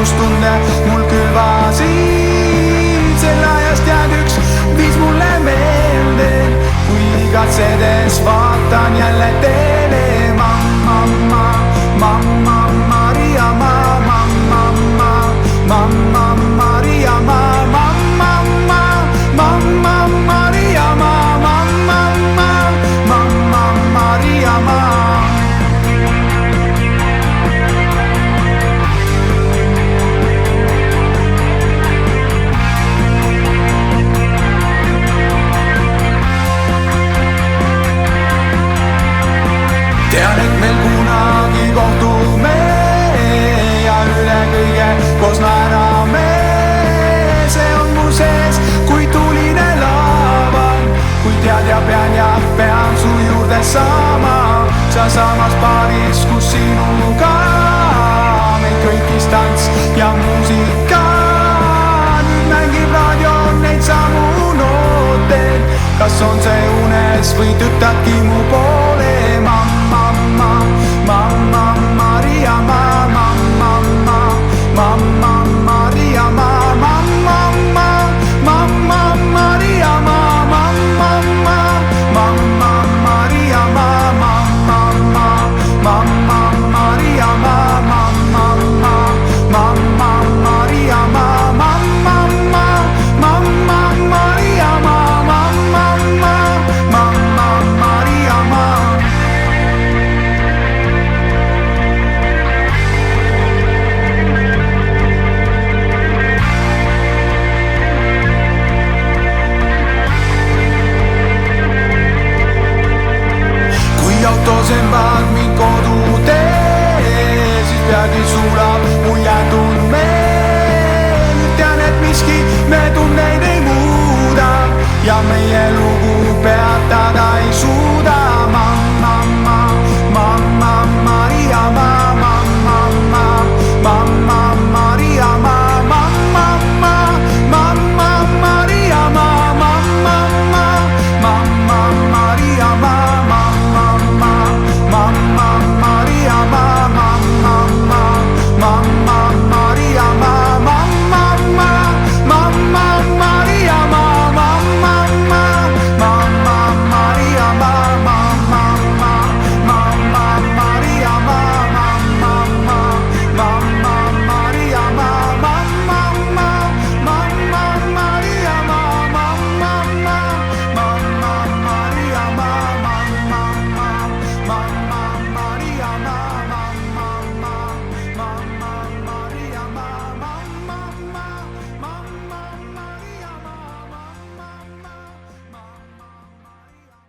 vastutustunde mul külvasid. Selle ajast jääd üks viis mulle meelde, kui igatsedes vaatan jälle teele. Mamma, mamma, Maria, mamma, mamma, Maria, mamma, mamma, Maria, mamma, mamma, Maria, mamma. Tean, et meil kunagi kohtume ja üle kõige koos naerame. See on mu sees, kui tuline laavan, kui tead ja pean su juurde saama. Sa samas paaris, kus sinuga meil köitis tants ja muusika. Nüüd mängib raadio neid samu noote, kas on see unes või tõttadki mu poole.